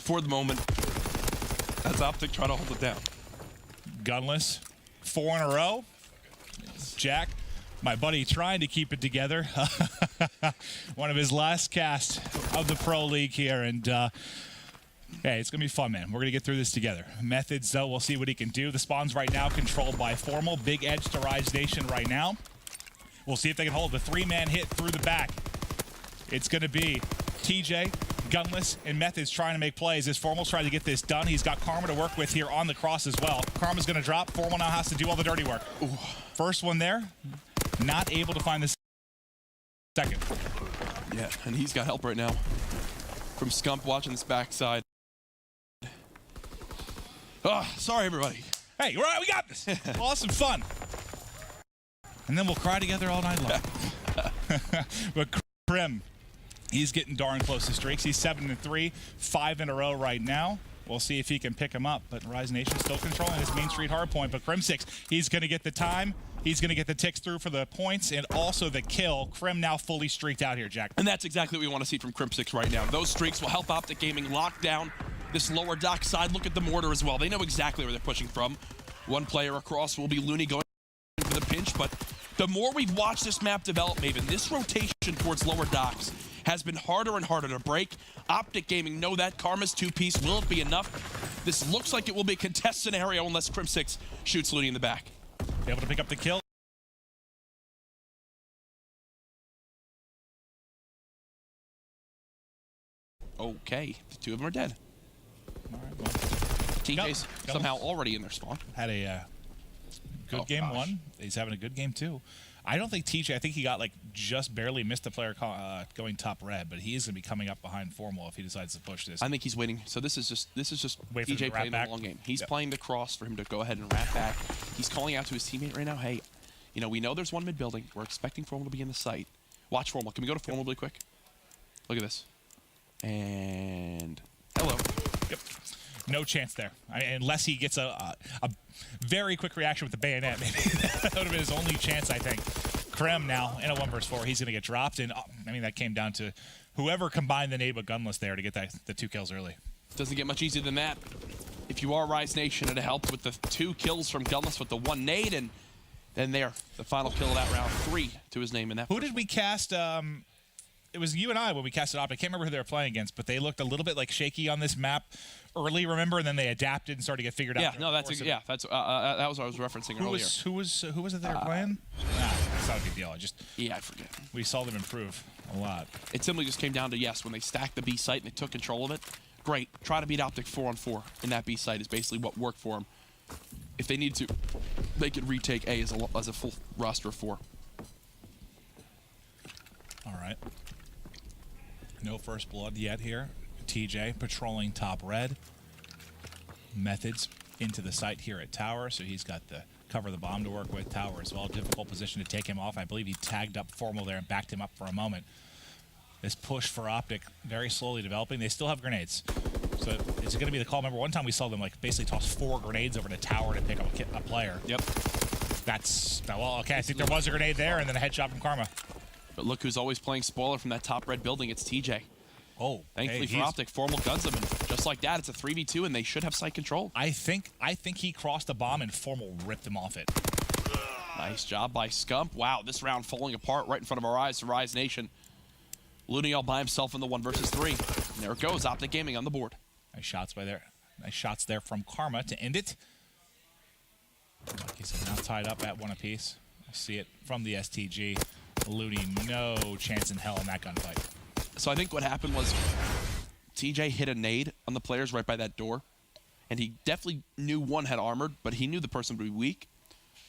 for the moment as OpTic try to hold it down. Gunless, 4 in a row. Jack, my buddy, trying to keep it together. One of his last casts of the Pro League here, and hey, it's gonna be fun, man. We're gonna get through this together. Methods, though, we'll see what he can do. The spawns right now controlled by Formal. Big edge to Rise Nation right now. We'll see if they can hold the 3-man hit through the back. It's gonna be TJ, Gunless, and Methods trying to make plays as Formal's trying to get this done. He's got Karma to work with here on the cross as well. Karma's gonna drop. Formal now has to do all the dirty work. Ooh. First one there, not able to find the second. Yeah, and he's got help right now from Scump watching this backside. Oh, sorry, everybody. Hey, we're all right, we got this. Awesome fun. And then we'll cry together all night long. But Krim, he's getting darn close to streaks. He's 7-3, 5 in a row right now. We'll see if he can pick him up. But Rise Nation still controlling this Main Street hardpoint. But Krim6, he's going to get the time. He's going to get the ticks through for the points and also the kill. Krim now fully streaked out here, Jack. And that's exactly what we want to see from Krim6 right now. Those streaks will help OpTic Gaming lock down this lower dock side. Look at the mortar as well. They know exactly where they're pushing from. One player across will be Looney going for the pinch, but the more we've watched this map develop, Maven, this rotation towards lower docks has been harder and harder to break. OpTic Gaming know that. Karma's 2-piece. Will it be enough? This looks like it will be a contest scenario unless Krim6 shoots Looney in the back. Be able to pick up the kill. Okay, the two of them are dead. All right, well, TJ's somehow already in their spawn. had a good game one. He's having a good game two. I don't think TJ, I think he got like just barely missed the player going top red, but he is going to be coming up behind Formal if he decides to push this. I think he's waiting. So this is just Wait for TJ playing the long game. He's playing the cross for him to go ahead and wrap back. He's calling out to his teammate right now, hey, you know, we know there's one mid building. We're expecting Formal to be in the site. Watch Formal. Can we go to Formal really quick? Look at this. And hello. Yep. No chance there. I mean, unless he gets a very quick reaction with the bayonet, maybe. That would have been his only chance, I think. Krim now in a 1 vs 4. He's going to get dropped. And I mean, that came down to whoever combined the nade but Gunless there to get the 2 kills early. Doesn't get much easier than that. If you are Rise Nation, it helped with the 2 kills from Gunless with the 1 nade. And then there, the final kill of that round, 3 to his name in that. Who did we cast? It was you and I when we casted OpTic. I can't remember who they were playing against, but they looked a little bit like shaky on this map early, remember? And then they adapted and started to get figured out. Yeah, no, that's that was what I was referencing earlier. Who was it they were playing? It's not a big deal. I forget. We saw them improve a lot. It simply just came down to yes, when they stacked the B site and they took control of it. Great. Try to beat OpTic 4-on-4 in that B site is basically what worked for them. If they need to, they could retake A as a full roster of 4. All right. No first blood yet here. TJ patrolling top red. Methods into the site here at tower, so he's got the cover the bomb to work with. Tower as well. Difficult position to take him off. I believe he tagged up Formal there and backed him up for a moment. This push for OpTic very slowly developing. They still have grenades. So is it going to be the call? Remember one time we saw them like basically toss 4 grenades over the tower to pick up a player. Yep. That's, well, okay, I think there was a grenade there and then a headshot from Karma. But look who's always playing spoiler from that top red building. It's TJ. Oh, thankfully for OpTic, Formal guns him, and just like that, it's a 3v2, and they should have site control. I think he crossed the bomb and Formal ripped him off it. Nice job by Scump. Wow, this round falling apart right in front of our eyes to Rise Nation. Looney all by himself in the 1 vs 3. And there it goes, OpTic Gaming on the board. Nice shots by there. Nice shots there from Karma to end it. Like he said, now tied up at 1 apiece. I see it from the STG. Looney, no chance in hell in that gunfight. So I think what happened was TJ hit a nade on the players right by that door, and he definitely knew one had armored, but he knew the person would be weak.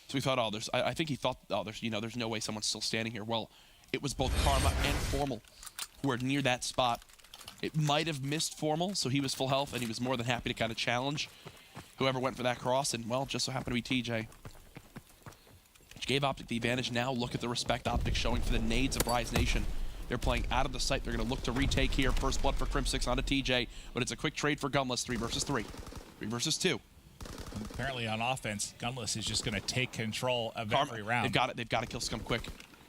So we thought, oh, I think he thought, oh, there's no way someone's still standing here. Well, it was both Karma and Formal who were near that spot. It might have missed Formal, so he was full health, and he was more than happy to kind of challenge whoever went for that cross, and well, just so happened to be TJ. Which gave OpTic the advantage. Now look at the respect OpTic showing for the nades of Rise Nation. They're playing out of the site. They're going to look to retake here. First blood for Krim6 onto TJ, but it's a quick trade for Gunless. 3 vs 3. 3 vs 2. Apparently on offense, Gunless is just going to take control of every round. They've got to kill Scump quick.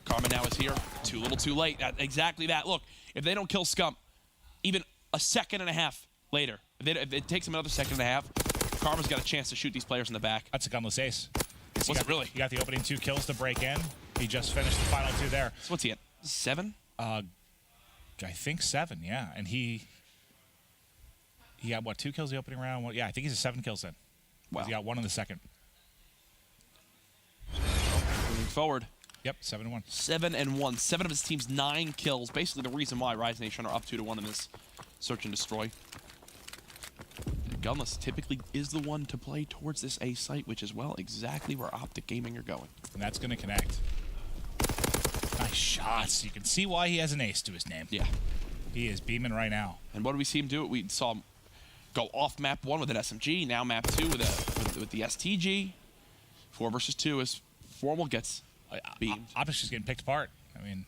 Karma now is here. Too little too late. Exactly that. Look, if they don't kill Scump, even a second and a half later, If it takes him another second and a half, Karma's got a chance to shoot these players in the back. That's a gunless ace. Was it really? He got the opening 2 kills to break in. He just finished the final 2 there. So what's he at? 7? I think 7, yeah. And he got, what, 2 kills the opening round? Well, yeah, I think he's a 7 kills in. Wow. He got 1 in the second. Moving forward. Yep, 7-1. 7-1. 7 of his team's 9 kills. Basically the reason why Rise Nation are up 2-1 in this search and destroy. Gunless typically is the one to play towards this A site, which is, well, exactly where OpTic Gaming are going. And that's going to connect. Nice shots. You can see why he has an ace to his name. Yeah. He is beaming right now. And what do we see him do? We saw him go off map 1 with an SMG, now map 2 with the STG. 4 versus 2 as Formal gets beamed. OpTic's just getting picked apart. I mean,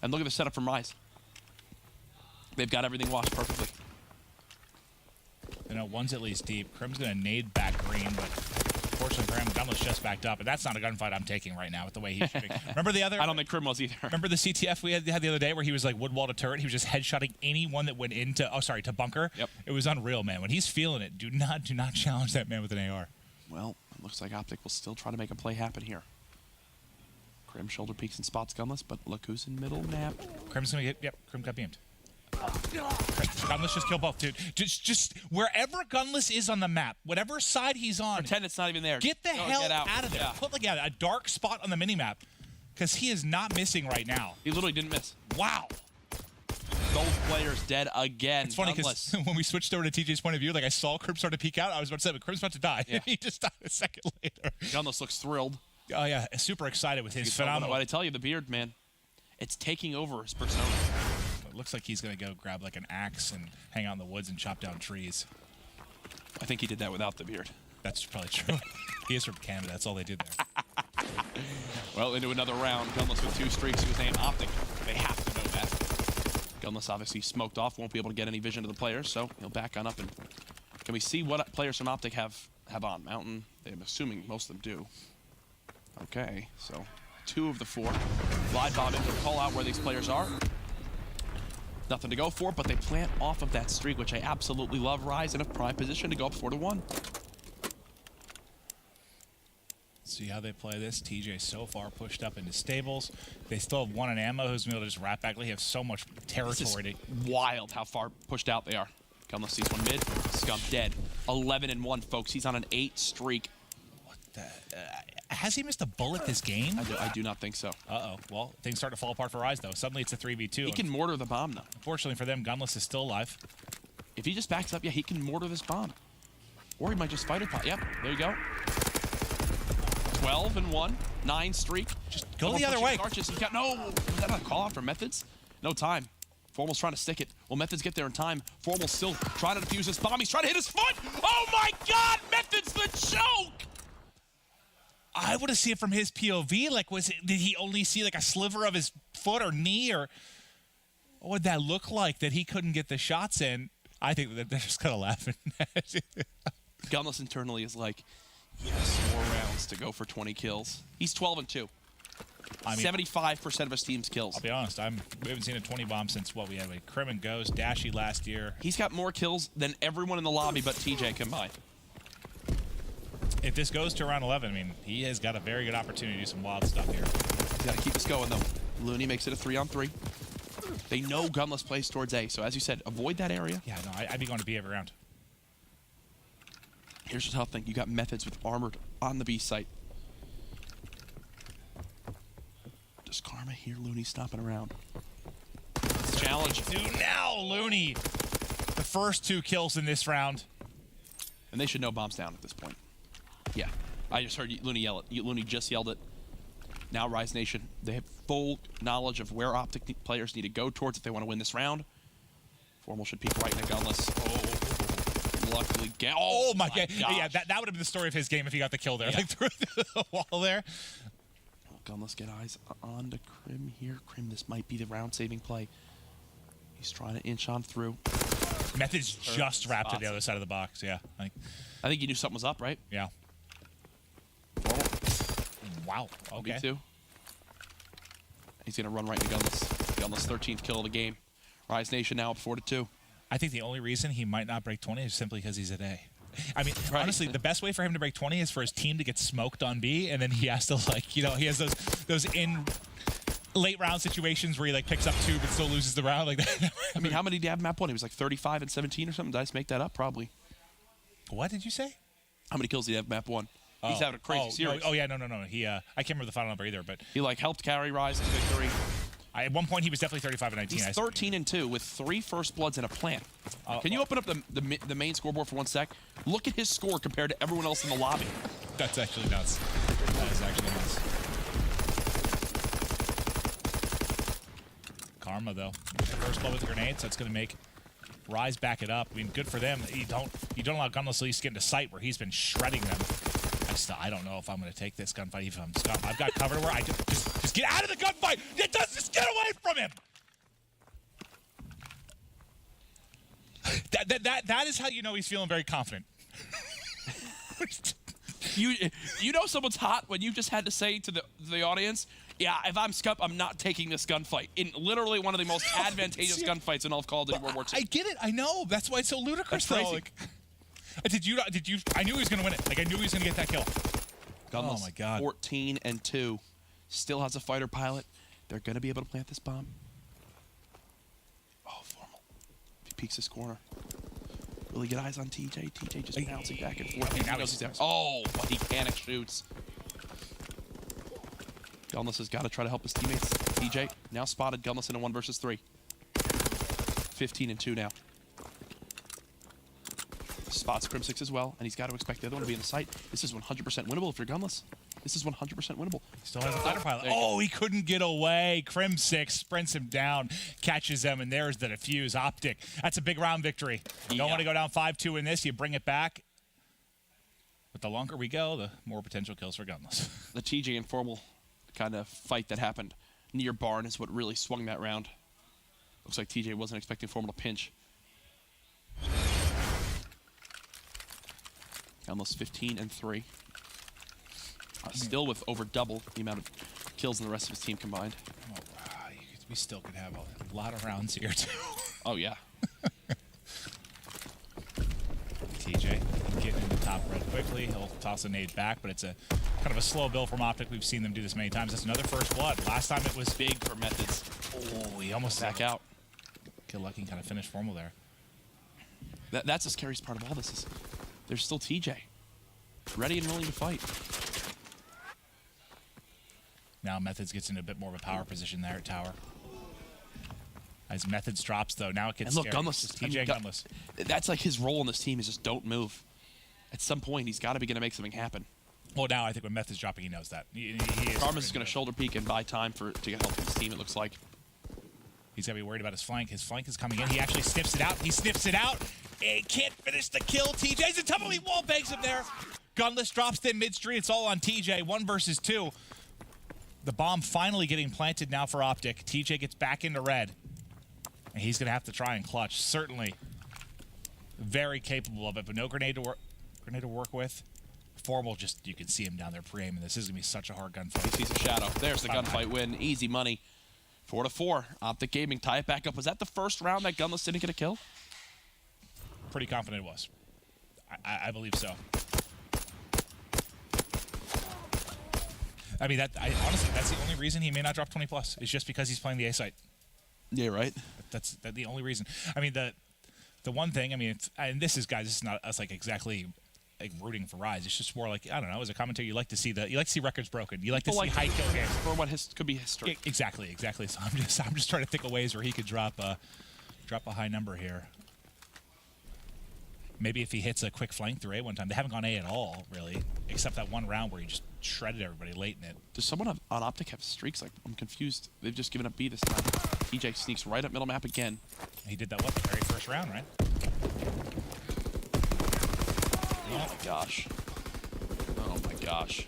and look at the setup from Rise. They've got everything washed perfectly. You know, one's at least deep. Crim's going to nade back green, but fortunately for him, Gunless just backed up. And that's not a gunfight I'm taking right now with the way he's shooting. Remember the other? I don't think Crim was either. Remember the CTF we had the other day where he was like woodwall to turret? He was just headshotting anyone that went into, to bunker. Yep. It was unreal, man. When he's feeling it, do not challenge that man with an AR. Well, it looks like OpTic will still try to make a play happen here. Crim shoulder peeks and spots Gunless, but look who's in middle map. Crim's going to get, Crim got beamed. Gunless just killed both, dude. Just wherever Gunless is on the map, whatever side he's on, Pretend it's not even there. get the hell get out of there. Yeah. Put like a dark spot on the minimap, because he is not missing right now. He literally didn't miss. Wow. Both players dead again. It's funny because when we switched over to TJ's point of view, like I saw Crim start to peek out. I was about to say, but Crim's about to die. Yeah. He just died a second later. Gunless looks thrilled. Oh yeah, super excited with his phenomenal. What I tell you, the beard, man, it's taking over his persona. It looks like he's gonna go grab like an axe and hang out in the woods and chop down trees. I think he did that without the beard. That's probably true. He is from Canada. That's all they did there. Well, into another round. Gunless with 2 streaks. He was named OpTic. They have to know that. Gunless obviously smoked off. Won't be able to get any vision to the players, so he'll back on up. And can we see what players from OpTic have on Mountain? I'm assuming most of them do. Okay, so 2 of the 4. Glide bomb in to call out where these players are. Nothing to go for, but they plant off of that streak, which I absolutely love. Rise in a prime position to go up 4-1. See how they play this. TJ so far pushed up into stables. They still have 1 in ammo who's going to be able to just wrap back. They have so much territory. It's wild how far pushed out they are. Gunless sees one mid. Scum dead. 11-1, folks. He's on an 8 streak. What the? Has he missed a bullet this game? I do not think so. Uh-oh. Well, things start to fall apart for Rise, though. Suddenly it's a 3v2. He can mortar the bomb, though. Unfortunately for them, Gunless is still alive. If he just backs up, yeah, he can mortar this bomb. Or he might just fight it. Yep, there you go. 12-1, 9 streak. Just go the other way. Arches. He got was that a call out for Methods? No time. Formal's trying to stick it. Will Methods get there in time? Formal's still trying to defuse this bomb. He's trying to hit his foot. Oh my God! Methods the choke. I would have seen it from his POV. Like, did he only see like a sliver of his foot or knee, or what would that look like that he couldn't get the shots in? I think that they're just kind of laughing. Gunless internally is like, yes, more rounds to go for 20 kills. He's 12-2. I mean, 75% of his team's kills. I'll be honest, we haven't seen a 20 bomb since what we had. Like Crim and Ghost, Dashy last year. He's got more kills than everyone in the lobby but TJ combined. If this goes to around 11, I mean, he has got a very good opportunity to do some wild stuff here. He's got to keep this going, though. Looney makes it a 3-on-3. They know Gunless plays towards A, so as you said, avoid that area. Yeah, no, I'd be going to B every round. Here's the tough thing. You got Methods with Armored on the B site. Does Karma hear Looney stomping around? Challenge. Do now, Looney. The first 2 kills in this round. And they should know bombs down at this point. Yeah. I just heard Looney yell it. Looney just yelled it. Now Rise Nation, they have full knowledge of where OpTic players need to go towards if they want to win this round. Formal should peek right into Gunless. Oh, luckily. Oh my God. Yeah, that would have been the story of his game if he got the kill there. Yeah. Like through the wall there. Gunless get eyes on to Crim here. Crim, this might be the round-saving play. He's trying to inch on through. Methods just wrapped to the other side of the box, yeah. I think he knew something was up, right? Yeah. Wow, okay. Me too. He's going to run right into Gunless. Gunless 13th kill of the game. Rise Nation now up 4-2. I think the only reason he might not break 20 is simply because he's at A. I mean, Right. honestly, the best way for him to break 20 is for his team to get smoked on B, and then he has to, like, you know, he has those in late round situations where he, like, picks up 2 but still loses the round. Like that. I mean, how many did he have map 1? He was like 35 and 17 or something. Did I just make that up? Probably. What did you say? How many kills did he have map 1? He's having a crazy series. No, yeah, no. He, I can't remember the final number either, but He like helped carry Rise to victory. at one point he was definitely 35 and 19. He's 13 and 2 with 3 first bloods and a plant. Can you open up the main scoreboard for 1 sec? Look at his score compared to everyone else in the lobby. That's actually nuts. That is actually nuts. Karma, though. First blow with the grenades. That's going to make Rise back it up. I mean, good for them. You don't allow Gunless at least get into sight where he's been shredding them. I don't know if I'm going to take this gunfight even if I'm Scum. I've got cover where I just get out of the gunfight. Just get away from him. That is how you know he's feeling very confident. You know someone's hot when you just had to say to the audience, yeah, if I'm Scup, I'm not taking this gunfight. In literally one of the most advantageous gunfights in all of Call of Duty World War II. I get it. I know. That's why it's so ludicrous. That's crazy. Though. Like, did you? I knew he was going to win it. Like, I knew he was going to get that kill. Gunless, oh my God. 14 and 2. Still has a fighter pilot. They're going to be able to plant this bomb. Oh, Formal. If he peeks this corner. Really good eyes on TJ. TJ just bouncing back and forth. Okay, now knows he's there. Oh, but he panic shoots. Gunless has got to try to help his teammates. TJ now spotted Gunless in a 1 versus 3. 15 and 2 now. Spots Crim 6 as well, and he's got to expect the other one to be in the sight. This is 100% winnable if you're Gunless. This is 100% winnable. Still has a fighter pilot. Oh, he couldn't get away. Crim 6 sprints him down, catches them, and there's the defuse. OpTic. That's a big round victory. You don't want to go down 5-2 in this. You bring it back. But the longer we go, the more potential kills for Gunless. The TJ and Formal kind of fight that happened near Barn is what really swung that round. Looks like TJ wasn't expecting Formal to pinch. Gunless 15 and 3. Still with over double the amount of kills than the rest of his team combined. Oh, we still could have a lot of rounds here, too. Oh, yeah. TJ getting in the top red quickly. He'll toss a nade back, but it's a kind of a slow build from OpTic. We've seen them do this many times. That's another first blood. Last time it was Big for Methods. Oh, he almost Back out. Kill Lucky and kind of finish Formal there. That's the scariest part of all this is there's still TJ. Ready and willing to fight. Now Methods gets into a bit more of a power position there at tower. As Methods drops, though, now it gets And look, scary. Gunless. TJ Gunless. That's like his role in this team is just don't move. At some point, he's got to be going to make something happen. Well, now I think when Methods dropping, he knows that. He Karma's is going to shoulder peek and buy time to get help from his team, it looks like. He's going to be worried about his flank. His flank is coming in. He actually sniffs it out. He sniffs it out. He can't finish the kill. TJ's in trouble. He wall bangs him there. Gunless drops in midstream. It's all on TJ. 1 versus 2. The bomb finally getting planted now for OpTic. TJ gets back into red. And he's going to have to try and clutch. Certainly very capable of it, but no grenade to work with. Formal, just you can see him down there pre-aiming. This is going to be such a hard gunfight. He sees a shadow. There's the gunfight win. Easy money. 4-4. OpTic Gaming tie it back up. Was that the first round that Gunless didn't get a kill? Pretty confident it was. I believe so. I mean, honestly, that's the only reason he may not drop 20 plus. Is just because he's playing the A site. Yeah, right. That's the only reason. I mean, the one thing. I mean, and this is not us like exactly like rooting for Rise. It's just more like, I don't know. As a commentator, you like to see records broken. You like to see high kill games for what could be history. Exactly. So I'm just trying to think of ways where he could drop a high number here. Maybe if he hits a quick flank through A one time. They haven't gone A at all, really, except that one round where he just shredded everybody late in it. Does someone on OpTic have streaks? Like, I'm confused. They've just given up B this time. TJ sneaks right up middle map again. He did that, the very first round, right? Oh, my gosh. Oh, my gosh.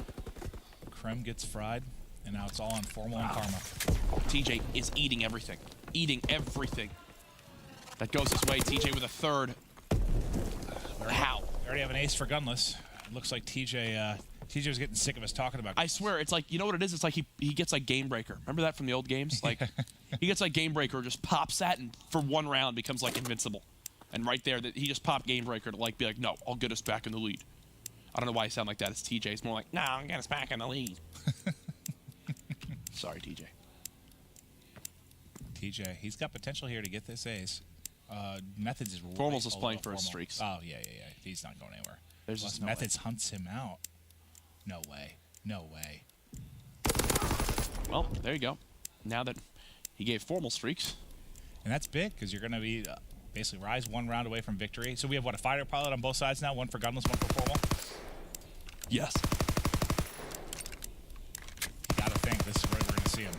Krem gets fried, and now it's all on Formal and Karma. TJ is eating everything. Eating everything. That goes his way. TJ with a third. How? We already have an ace for Gunless. It looks like TJ was getting sick of us talking about. I swear, it's like, you know what it is? It's like he gets like Game Breaker. Remember that from the old games? Like, he gets like Game Breaker, just pops that, and for one round becomes like invincible. And right there, that he just popped game breaker to be like, no, I'll get us back in the lead. I don't know why I sound like that. It's TJ. It's more like, no, I'll get us back in the lead. Sorry, TJ. TJ, he's got potential here to get this ace. Methods is Formals is playing for his streaks. Oh, yeah. He's not going anywhere. There's just no Methods way. hunts him out. No way. No way. Well, there you go. Now that he gave formal streaks. And that's big because you're going to be basically Rise 1 round away from victory. So we have, what, a fighter pilot on both sides now? One for Gunless, one for formal? Yes. You got to think this is where we're going to see him.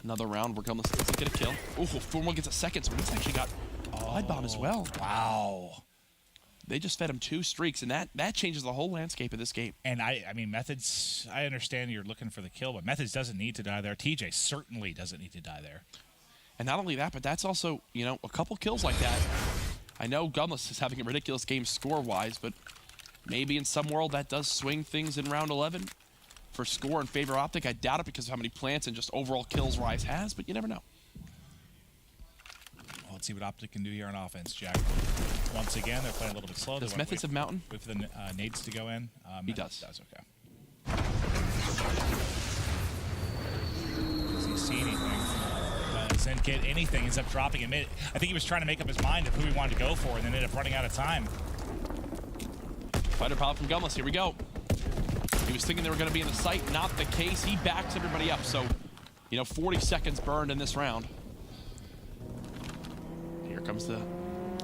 Another round where Gunless doesn't get a kill. Ooh, formal gets a second, so he's actually got Blood Bomb as well. Wow. They just fed him 2 streaks, and that changes the whole landscape of this game. And I mean, Methods, I understand you're looking for the kill, but Methods doesn't need to die there. TJ certainly doesn't need to die there. And not only that, but that's also, a couple kills like that. I know Gunless is having a ridiculous game score-wise, but maybe in some world that does swing things in round 11 for score in favor of OpTic. I doubt it because of how many plants and just overall kills Rise has, but you never know. Well, let's see what OpTic can do here on offense, Jack. Once again, they're playing a little bit slow. Does Methods have Mountain? Wait for the nades to go in. He does. Okay. Does he see anything? Doesn't get anything. Ends up dropping him. I think he was trying to make up his mind of who he wanted to go for, and then ended up running out of time. Fighter pilot from Gunless. Here we go. He was thinking they were going to be in the site. Not the case. He backs everybody up. So, 40 seconds burned in this round. Here comes the...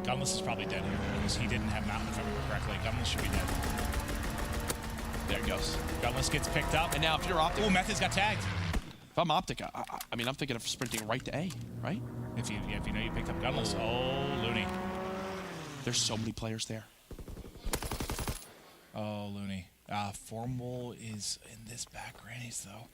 Gunless is probably dead here because he didn't have Mountain, if I remember correctly. Gunless should be dead. There it goes. Gunless gets picked up. And now if you're OpTic... Oh, Methods got tagged. If I'm OpTic, I mean, I'm thinking of sprinting right to A, right? If you know you picked up Gunless. Oh, Looney. There's so many players there. Oh, Looney. Formal is in this back grannies, though.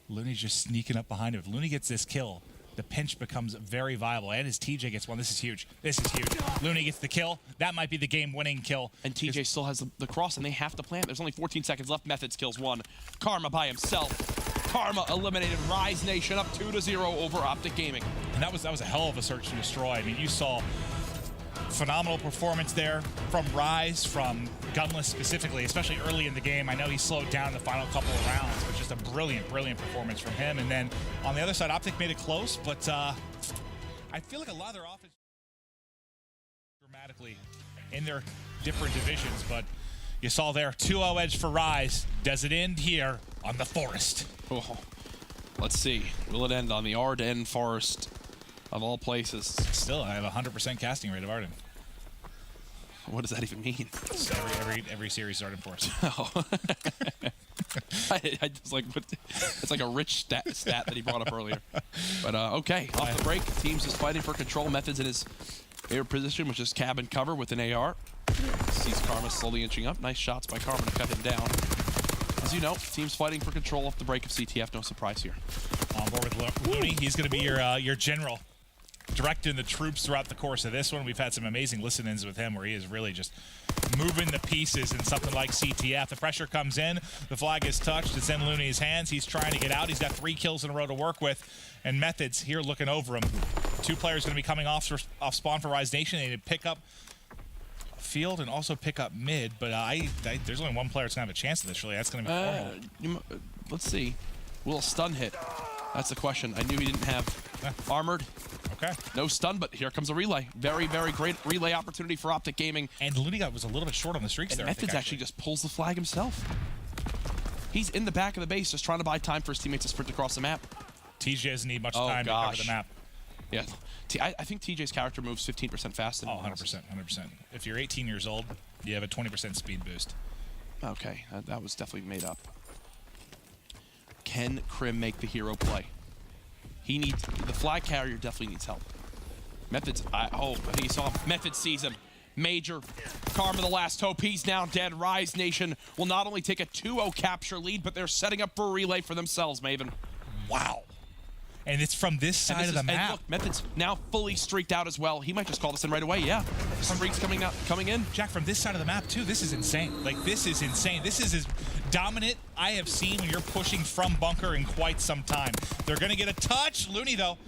Looney's just sneaking up behind him. If Looney gets this kill, the pinch becomes very viable. And as TJ gets one, this is huge. This is huge. Looney gets the kill. That might be the game-winning kill. And TJ still has the cross, and they have to plant. There's only 14 seconds left. Methods kills 1. Karma by himself. Karma eliminated Rise Nation up 2-0 over OpTic Gaming. And that was a hell of a search and destroy. I mean, you saw phenomenal performance there from Rise, from Gunless specifically, especially early in the game. I know he slowed down the final couple of rounds, but just a brilliant performance from him. And then on the other side, OpTic made it close, but I feel like a lot of their offense dramatically in their different divisions, but you saw there 2-0 edge for Rise. Does it end here on the Forest? Oh, let's see. Will it end on the Arden Forest of all places? Still, I have a 100% casting rate of Arden. What does that even mean? Every series Arden Forest. Oh. I just like, it's like a rich stat that he brought up earlier. But okay, off the break, teams is fighting for control. Methods in his favorite position, which is cabin cover with an AR. Sees Karma slowly inching up. Nice shots by Karma to cut him down. As you know, teams fighting for control off the break of CTF. No surprise here. On board with Looney. He's going to be your general, directing the troops throughout the course of this one. We've had some amazing listen-ins with him where he is really just moving the pieces in something like CTF. The pressure comes in. The flag is touched. It's in Looney's hands. He's trying to get out. He's got 3 kills in a row to work with. And Methods here looking over him. 2 players going to be coming off spawn for Rise Nation. They need to pick up field and also pick up mid, but there's only 1 player that's going to have a chance at this, really. That's going to be Formal. Let's see. Will stun hit? That's the question. I knew he didn't have armored. Okay. No stun, but here comes a relay. Very, very great relay opportunity for OpTic Gaming. And Looney was a little bit short on the streaks and there. Methods actually just pulls the flag himself. He's in the back of the base just trying to buy time for his teammates to sprint across the map. TJ doesn't need much time to cover the map. Yeah, I think TJ's character moves 15% faster. Oh, 100%, 100%. If you're 18 years old, you have a 20% speed boost. Okay, that was definitely made up. Can Krim make the hero play? He needs, the flag carrier definitely needs help. Methods, I think he saw him. Methods sees him. Major, Karma the last hope. He's now dead. Rise Nation will not only take a 2-0 capture lead, but they're setting up for a relay for themselves, Maven. Wow. And it's from this side of the map. And look, Methods now fully streaked out as well. He might just call this in right away, yeah. Streaks coming in. Jack, from this side of the map, too, this is insane. Like, this is insane. This is as dominant I have seen when you're pushing from bunker in quite some time. They're going to get a touch. Looney, though.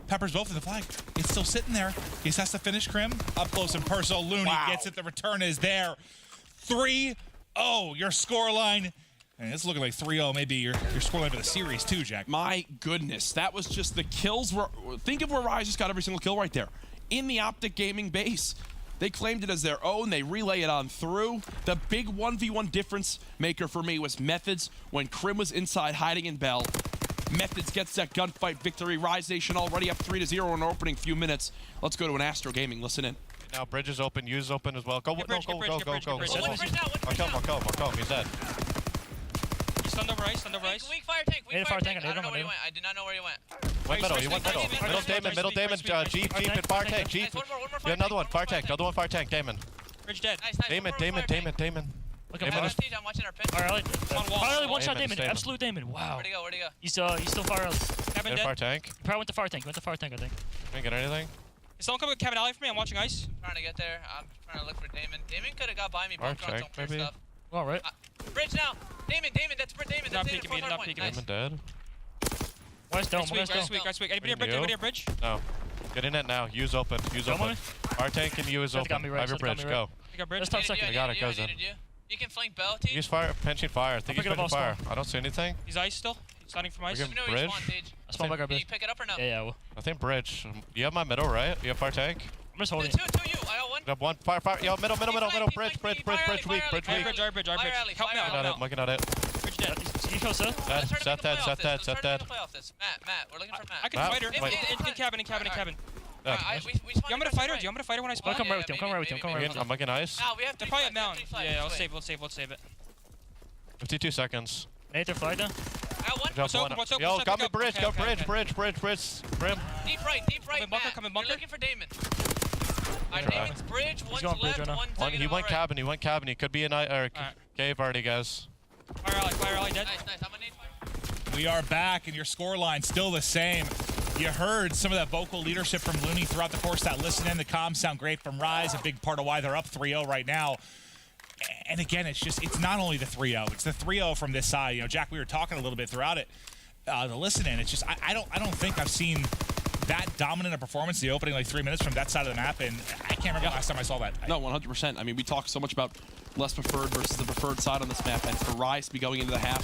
peppers both in the flag. It's still sitting there. He just has to finish Crim. Up close and personal. Looney gets it. The return is there. 3-0, your scoreline. And it's looking like 3-0, maybe your scoreline for the series too, Jack. My goodness, that was just the kills. Think of where Rise just got every single kill right there. In the OpTic Gaming base. They claimed it as their own. They relay it on through. The big 1v1 difference maker for me was Methods when Crim was inside hiding in Bell. Methods gets that gunfight victory. Rise Nation already up 3-0 in the opening few minutes. Let's go to an Astro Gaming. Listen in. Now bridge is open, use open as well. Go, Get no, bridge, go, get bridge, go, get go, bridge, go, get go. bridge. I'll One kill him, he's dead. You stunned over ice, Weak fire tank, Made a fire tank. I don't know where he went. I did not know where he went. Went middle, he went middle. Middle Damon, Jeep, and fire tank, Jeep. Nice, one more Yeah, another one, fire tank, Damon. Bridge dead. Nice, nice. Damon. Look Damon at is- I'm watching our pin. Fire alley. On wall. Fire alley, one shot Damon, Damon. Damon. Absolute Damon. Wow. Where'd he go? You still fire alley. Cabin Fire dead. tank. Probably went to fire tank. I think. Didn't get anything. Is someone coming with cabin alley for me? I'm watching ice. Trying to get there. I'm trying to look for Damon. Damon could have got by me. Fire Both dropped tank, some maybe? stuff. All right. Bridge now. Damon. That's Damon. Not That's peeking me, Damon. not peeking me. Nice. Damon dead. West dome. Ice weak. Anybody a bridge? you? Anybody a bridge? No. Get in it now. Use open. Come on. Fire tank and you is That's got open. me right, Have your that's got bridge. me Go. I got bridge. Let's top second. I got it, goes in. You can flank Bell, T. Use fire, pinching fire. I think I'll he's pick it up pinching off fire. I don't see anything. He's ice still. He's starting from ice. We're Let me know Bridge? where you spawn, Sage. I spawn back our Can you bridge. pick it up or no? Yeah, well. I think bridge. You have my middle, right? You have fire tank? I'm just holding. Two you. I got one. You have one. Fire. Yo, middle. Bridge weak. Bridge weak. Our bridge. Help me out. Looking at it. Bridge dead. You kill Seth? Set dead. Matt, we're looking for Matt. I can Matt, fight her. wait. In cabin. We You want me to fight her? Do you want me to fight her when I spawn? I'll come right with him. Come right with him. I'm making ice. No, we have They're three probably flags, at mountain. we have three flags, Yeah, wait. let's save it. 52 seconds. Nate, they're flag down. I got one. Drop one. What's open? Yo, Step got back me up. bridge. Okay, Go okay, bridge. okay. Brim. Deep right, Matt. Come in bunker. You're looking for Damon. Alright, Try. Damon's bridge. One's going bridge left, right now. one's One, taking he him went right. cabin. He could be in cave already, guys. Fire alley dead. Nice. I'm gonna need fire. We are back, and your scoreline still the same. You heard some of that vocal leadership from Looney throughout the course. That listen in, the comms sound great from Rise. A big part of why they're up 3-0 right now. And again, it's not only the 3-0. It's the 3-0 from this side. You know, Jack, we were talking a little bit throughout it. The listen in, it's just I don't think I've seen that dominant a performance the opening 3 minutes from that side of the map, and I can't remember the last time I saw that. No, 100%. I mean, we talk so much about less preferred versus the preferred side on this map, and for Rise to be going into the half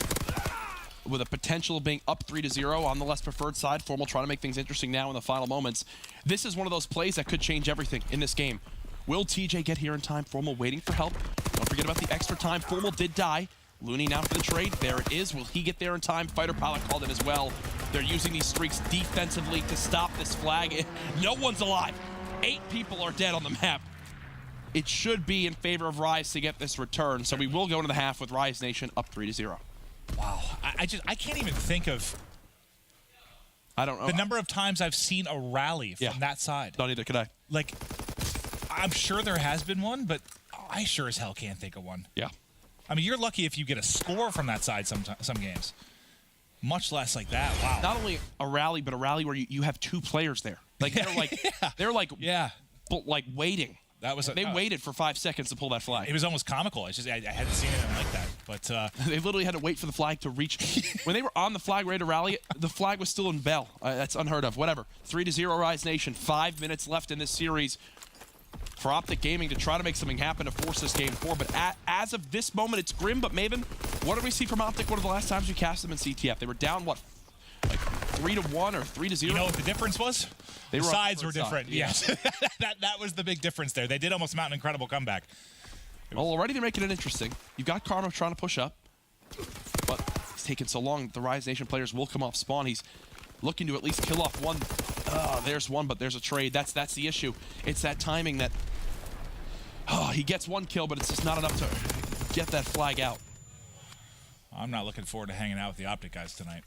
with a potential of being up 3-0 on the less preferred side, Formal trying to make things interesting now in the final moments. This is one of those plays that could change everything in this game. Will TJ get here in time? Formal waiting for help. Don't forget about the extra time. Formal did die. Looney now for the trade. There it is. Will he get there in time? Fighter pilot called it as well. They're using these streaks defensively to stop this flag. No one's alive. 8 people are dead on the map. It should be in favor of Rise to get this return. So we will go into the half with Rise Nation up 3-0. Wow. I can't even think of I don't know. the number of times I've seen a rally from that side. Don't either, could I? Like, I'm sure there has been one, but I sure as hell can't think of one. Yeah. I mean, you're lucky if you get a score from that side some games. Much less like that. Wow. Not only a rally, but a rally where you have 2 players there. Like they're like Yeah. Waiting. That was They waited for 5 seconds to pull that flag. It was almost comical. It's just I hadn't seen anything like that. But They literally had to wait for the flag to reach. When they were on the flag ready to rally, the flag was still in Bell. That's unheard of. Whatever. 3-0 Rise Nation. 5 minutes left in this series for OpTic Gaming to try to make something happen to force this game 4. But as of this moment, it's grim. But Maven, what did we see from OpTic one of the last times we cast them in CTF? They were down, what, like 3-1 or 3-0? you know what the difference was? They The were sides were upward side. different. Yes. that was the big difference there. They did almost mount an incredible comeback. Well, already they're making it interesting. You've got Karma trying to push up, but it's taking so long. The Rise Nation players will come off spawn. He's looking to at least kill off one. There's one, but there's a trade. That's the issue. It's that timing that he gets one kill, but it's just not enough to get that flag out. I'm not looking forward to hanging out with the OpTic guys tonight.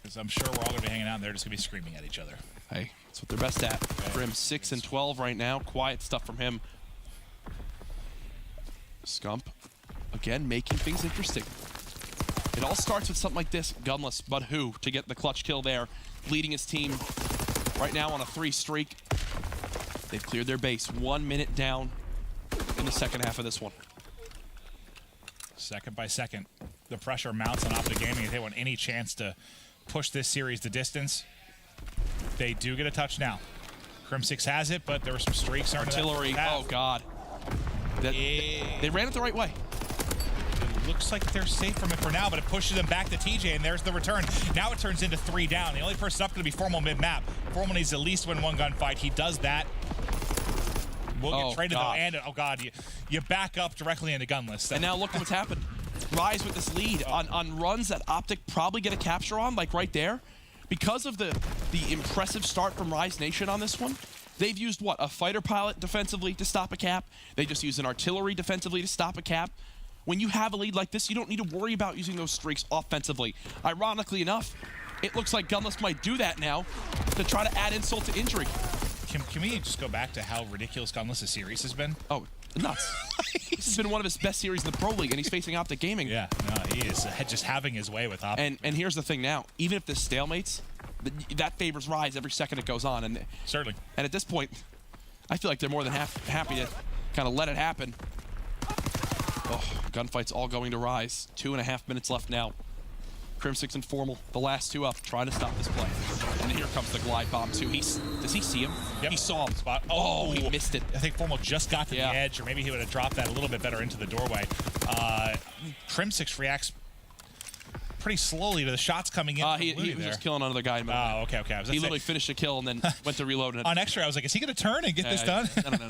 Because I'm sure we're all going to be hanging out and they're just going to be screaming at each other. Hey, that's what they're best at. Grim 6-12 right now. Quiet stuff from him. Scump, again, making things interesting. It all starts with something like this. Gunless, but who to get the clutch kill there, leading his team right now on a 3 streak. They've cleared their base. 1 minute down in the second half of this one. Second by second, the pressure mounts on OpTic Gaming if they want any chance to push this series the distance. They do get a touch now. Crim6 has it, but there were some streaks. Artillery. Oh, God. They ran it the right way. It looks like they're safe from it for now, but it pushes them back to TJ, and there's the return. Now it turns into 3 down. The only person up going to be Formal mid-map. Formal needs to at least win one gunfight. He does that. We'll get traded, though, and oh, God, you back up directly into gunless. And now look at what's happened. Rise with this lead on runs that OpTic probably get a capture on, like right there. Because of the impressive start from Rise Nation on this one, they've used, what, a fighter pilot defensively to stop a cap. They just used an artillery defensively to stop a cap. When you have a lead like this, you don't need to worry about using those streaks offensively. Ironically enough, it looks like Gunless might do that now to try to add insult to injury. Can we just go back to how ridiculous Gunless' series has been? Oh, nuts. This has been one of his best series in the Pro League, and he's facing OpTic Gaming. Yeah, no, he is just having his way with OpTic. And here's the thing now. Even if this stalemates, that favors Rise every second it goes on. And certainly. And at this point, I feel like they're more than happy to kind of let it happen. Oh, gunfight's all going to Rise. 2.5 minutes left now. Crim6 and Formal, the last 2 up, trying to stop this play. And here comes the glide bomb, too. Does he see him? Yep. He saw him. Spot. Oh, he missed it. I think Formal just got to the edge, or maybe he would have dropped that a little bit better into the doorway. Crim6 reacts pretty slowly to the shots coming in. He was just killing another guy. Oh, okay. He literally finished a kill and then went to reload. On extra, I was like, is he going to turn and get this done? No.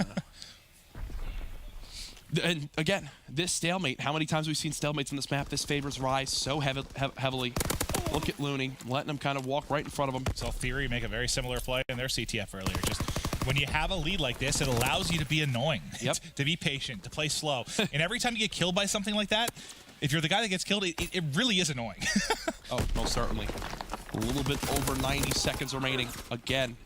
And again, this stalemate, how many times we've seen stalemates on this map? This favors Rise so heavily. Look at Looney, letting him kind of walk right in front of him. So Theory make a very similar play in their CTF earlier. Just when you have a lead like this, it allows you to be annoying, to be patient, to play slow. And every time you get killed by something like that, if you're the guy that gets killed, it really is annoying. Oh, most certainly. A little bit over 90 seconds remaining. Again,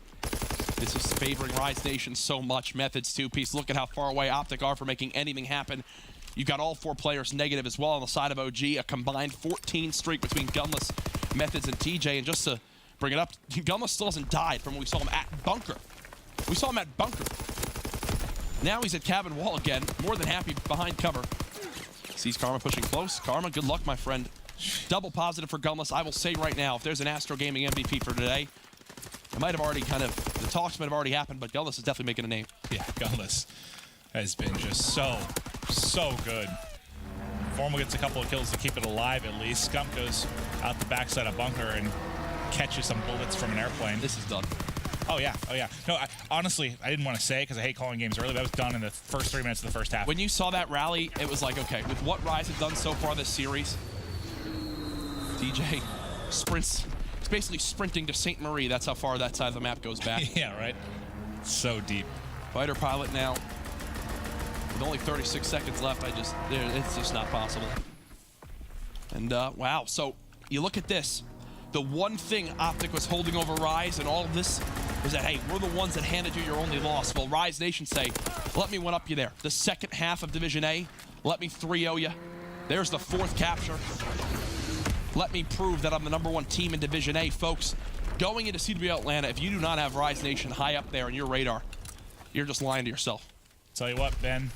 this is favoring Rise Nation so much. Methods 2-piece. Look at how far away OpTic are for making anything happen. You've got all 4 players negative as well on the side of OG. A combined 14 streak between Gunless, Methods, and TJ. And just to bring it up, Gunless still hasn't died from when we saw him at Bunker. We saw him at Bunker. Now he's at cabin wall again. More than happy behind cover. Sees Karma pushing close. Karma, good luck, my friend. Double positive for Gunless. I will say right now, if there's an Astro Gaming MVP for today, it might have already the talks might have already happened, but Gunless is definitely making a name. Yeah, Gunless has been just so good. Formal gets a couple of kills to keep it alive at least. Scump goes out the backside of Bunker and catches some bullets from an airplane. This is done. Oh, yeah. No, honestly, I didn't want to say it because I hate calling games early. That was done in the first 3 minutes of the first half. When you saw that rally, it was like, okay, with what Rise have done so far this series, DJ sprints. He's basically sprinting to St. Marie. That's how far that side of the map goes back. Yeah, right? So deep. Fighter pilot now. With only 36 seconds left, it's just not possible. And, wow. So, you look at this. The one thing OpTic was holding over Rise and all of this was that, hey, we're the ones that handed you your only loss. Well, Rise Nation say, let me one-up you there. The second half of Division A, let me 3-0 you. There's the 4th capture. Let me prove that I'm the #1 team in Division A. Folks, going into CWL Atlanta, if you do not have Rise Nation high up there in your radar, you're just lying to yourself. Tell you what, Ben,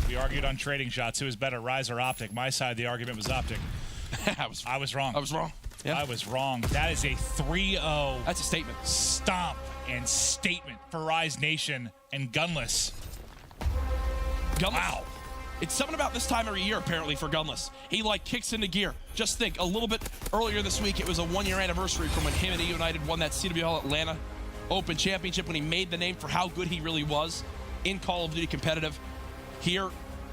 we argued on trading shots. Who was better, Rise or OpTic? My side, the argument was OpTic. I was wrong. I was wrong. Yeah. I was wrong. That is a 3-0. That's a statement. Stomp and statement for Rise Nation and Gunless. Wow. It's something about this time every year, apparently, for Gunless. He, kicks into gear. Just think, a little bit earlier this week, it was a 1-year anniversary from when him and E United won that CWL Atlanta Open Championship, when he made the name for how good he really was in Call of Duty competitive. Here,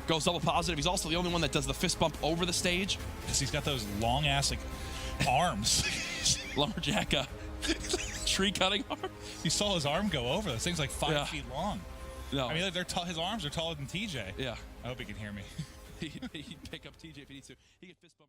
goes double positive. He's also the only one that does the fist bump over the stage. Yes, he's got those long-ass, arms. Lumberjack tree cutting arm. You saw his arm go over. Those thing's like 5 feet long. No. I mean, his arms are taller than TJ. Yeah. I hope he can hear me. He'd pick up TJ if he needs to. He could fist bump.